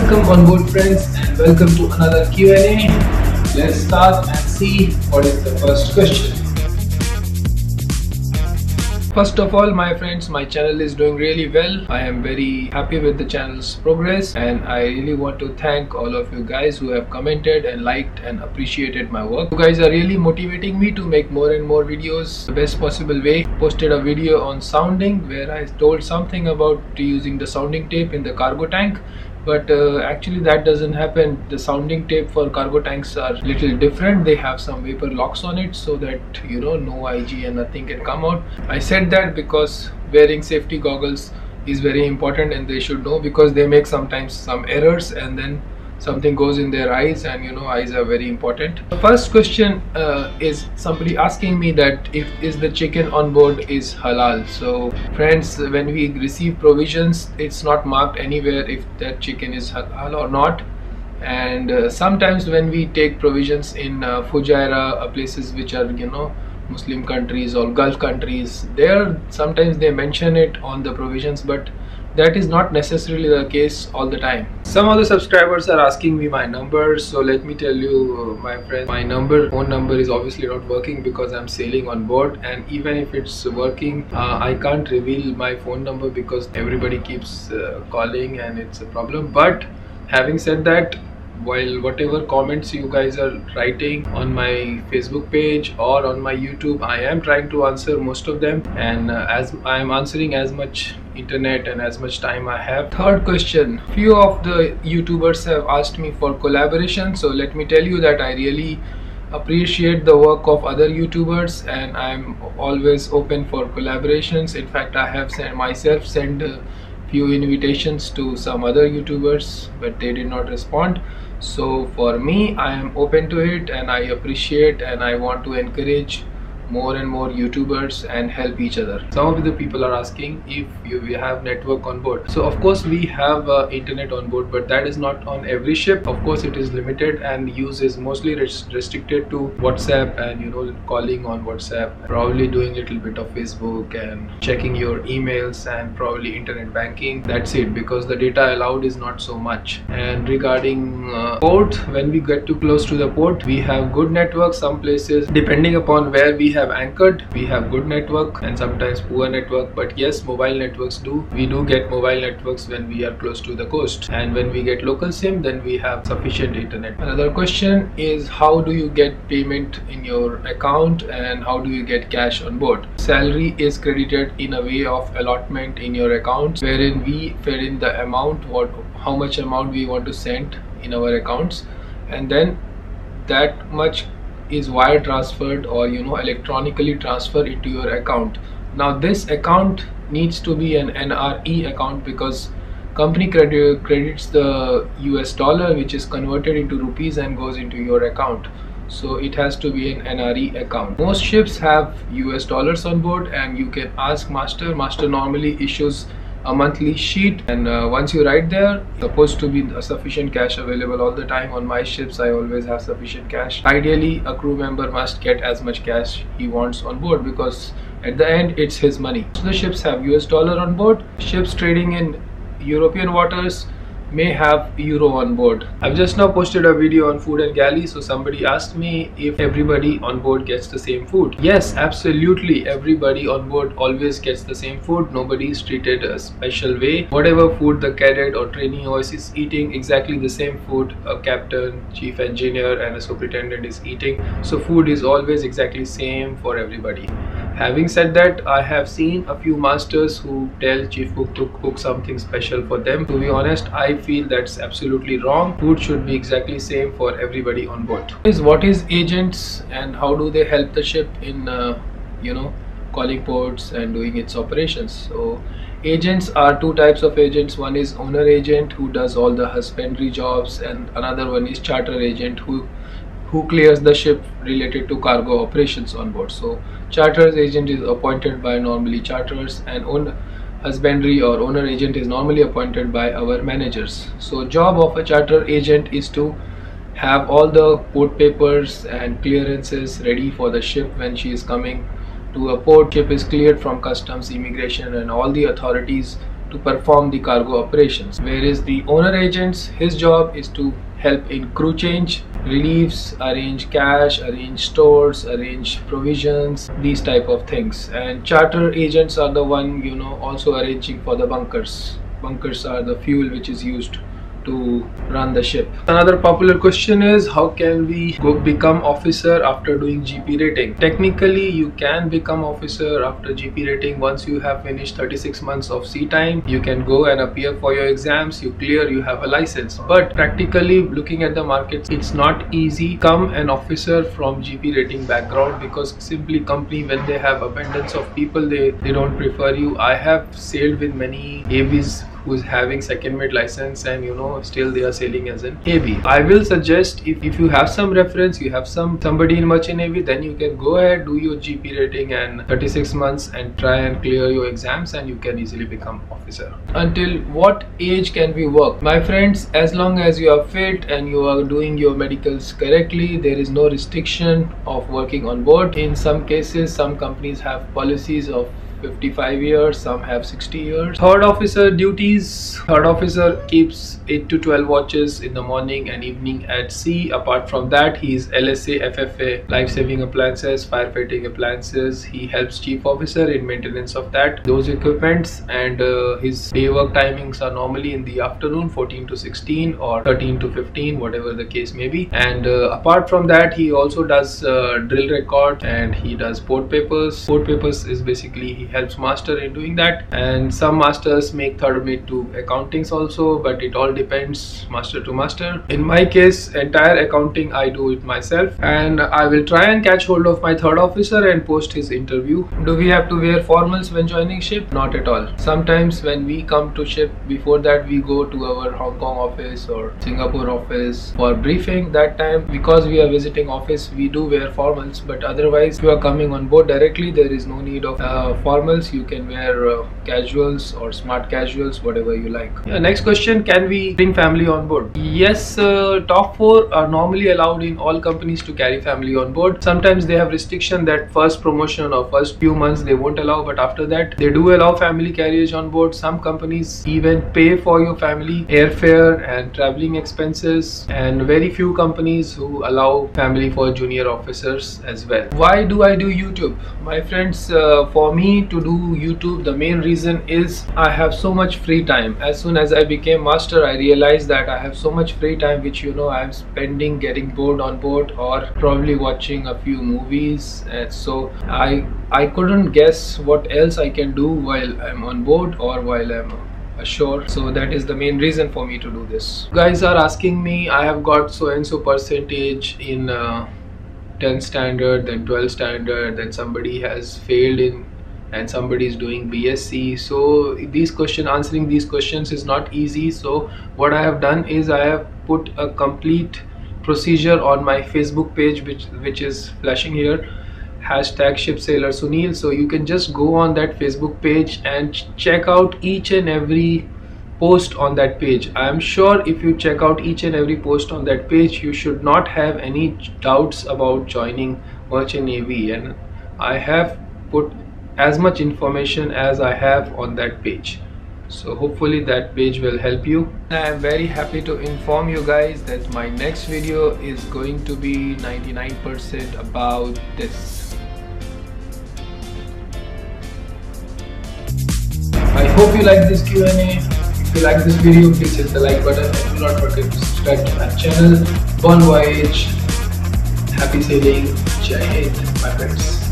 Welcome on board, friends, and welcome to another Q&A. Let's start and see what is the first question. First of all, my friends, my channel is doing really well. I am very happy with the channel's progress, and I really want to thank all of you guys who have commented and liked and appreciated my work. You guys are really motivating me to make more and more videos the best possible way. Posted a video on sounding where I told something about using the sounding tape in the cargo tank, but actually that doesn't happen. The sounding tape for cargo tanks are little different. They have some vapor locks on it so that no IG and nothing can come out. I said that because wearing safety goggles is very important, and they should know, because they make sometimes some errors and then something goes in their eyes, and eyes are very important. The first question is somebody asking me that is the chicken on board is halal. So friends, when we receive provisions, it's not marked anywhere if that chicken is halal or not. And sometimes when we take provisions in Fujairah, places which are Muslim countries or Gulf countries, there sometimes they mention it on the provisions, but that is not necessarily the case all the time. Some of the subscribers are asking me my number, so let me tell you, my friend, my phone number is obviously not working because I'm sailing on board, and even if it's working, I can't reveal my phone number because everybody keeps calling and it's a problem. But having said that, while whatever comments you guys are writing on my Facebook page or on my YouTube, I am trying to answer most of them, and as I am answering as much internet and as much time I have. Third question, few of the YouTubers have asked me for collaboration, so let me tell you that I really appreciate the work of other YouTubers, and I'm always open for collaborations. In fact, I have sent few invitations to some other YouTubers, but they did not respond. So for me, I am open to it, and I appreciate and I want to encourage more and more YouTubers and help each other. Some of the people are asking if we have network on board. So of course we have internet on board, but that is not on every ship. Of course it is limited, and use is mostly restricted to WhatsApp and calling on WhatsApp, probably doing a little bit of Facebook and checking your emails and probably internet banking. That's it, because the data allowed is not so much. And regarding port, when we get too close to the port, we have good network. Some places, depending upon where we have anchored, we have good network and sometimes poor network. But yes, mobile networks we do get mobile networks when we are close to the coast, and when we get local SIM, then we have sufficient internet. Another question is, how do you get payment in your account and how do you get cash on board? Salary is credited in a way of allotment in your account, wherein we fill in the amount, how much amount we want to send in our accounts, and then that much is wire transferred or electronically transferred into your account. Now this account needs to be an NRE account, because company credits the US dollar, which is converted into rupees and goes into your account. So it has to be an NRE account. Most ships have US dollars on board, and you can ask master. Master normally issues a monthly sheet, and once you write there, supposed to be sufficient cash available all the time. On my ships, I always have sufficient cash. Ideally, a crew member must get as much cash he wants on board, because at the end it's his money. So the ships have US dollar on board. Ships trading in European waters may have euro on board. I've just now posted a video on food and galley, so somebody asked me if everybody on board gets the same food. Yes, absolutely, everybody on board always gets the same food. Nobody is treated a special way. Whatever food the cadet or trainee is eating, exactly the same food a captain, chief engineer and a superintendent is eating. So food is always exactly same for everybody. Having said that, I have seen a few masters who tell chief cook to cook something special for them. To be honest, I feel that's absolutely wrong. Food should be exactly same for everybody on board. What is agents and how do they help the ship in calling ports and doing its operations? So agents are two types of agents. One is owner agent, who does all the husbandry jobs, and another one is charter agent, who clears the ship related to cargo operations on board. So charters agent is appointed by normally charters, and husbandry or owner agent is normally appointed by our managers. So job of a charter agent is to have all the port papers and clearances ready for the ship when she is coming to a port. Ship is cleared from customs, immigration and all the authorities to perform the cargo operations, whereas the owner agents, his job is to help in crew change, reliefs, arrange cash, arrange stores, arrange provisions, these type of things. And charter agents are the one, you know, also arranging for the bunkers. Bunkers are the fuel which is used to run the ship. Another popular question is, how can we become officer after doing GP rating? Technically, you can become officer after GP rating once you have finished 36 months of sea time. You can go and appear for your exams, you clear, you have a license. But practically, looking at the market, it's not easy to become an officer from GP rating background, because simply company, when they have abundance of people, they don't prefer you. I have sailed with many AVs who's having second mate license, and you know, still they are sailing as an AV. I will suggest, if you have some reference, you have somebody in merchant navy, then you can go ahead, do your GP rating and 36 months and try and clear your exams, and you can easily become officer. Until what age can we work? My friends, as long as you are fit and you are doing your medicals correctly, there is no restriction of working on board. In some cases, some companies have policies of 55 years, some have 60 years. Third officer duties. Third officer keeps 8 to 12 watches in the morning and evening at sea. Apart from that, he is LSA, FFA, life-saving appliances, firefighting appliances. He helps chief officer in maintenance of those equipments, and his day work timings are normally in the afternoon, 14 to 16 or 13 to 15, whatever the case may be. And apart from that, he also does drill record, and he does port papers. Port papers is basically, he helps master in doing that, and some masters make third mate to accountings also, but it all depends master to master. In my case, entire accounting I do it myself, and I will try and catch hold of my third officer and post his interview. Do we have to wear formals when joining ship? Not at all. Sometimes when we come to ship, before that we go to our Hong Kong office or Singapore office for briefing. That time, because we are visiting office, we do wear formals, but otherwise, if you are coming on board directly, there is no need of formals. You can wear casuals or smart casuals, whatever you like. Next question, can we bring family on board? Yes, top 4 are normally allowed in all companies to carry family on board. Sometimes they have restriction that first promotion or first few months they won't allow, but after that they do allow family carriage on board. Some companies even pay for your family airfare and traveling expenses, and very few companies who allow family for junior officers as well. Why do I do YouTube? My friends, for me to do YouTube, the main reason is I have so much free time. As soon as I became master, I realized that I have so much free time, which, you know, I'm spending getting bored on board or probably watching a few movies, and so I couldn't guess what else I can do while I'm on board or while I'm ashore. So that is the main reason for me to do this. Guys are asking me, I have got so and so percentage in 10 standard, then 12 standard, then somebody has failed in, and somebody is doing BSc. So answering these questions is not easy. So what I have done is I have put a complete procedure on my Facebook page, which is flashing here, #ShipSailorSunil. So you can just go on that Facebook page and check out each and every post on that page. I am sure if you check out each and every post on that page, you should not have any doubts about joining Merchant Navy, and I have put as much information as I have on that page. So hopefully that page will help you. I am very happy to inform you guys that my next video is going to be 99% about this. I hope you like this Q&A. If you like this video, please hit the like button and do not forget to subscribe to my channel. Bon voyage, happy sailing, Jai Hind, my friends.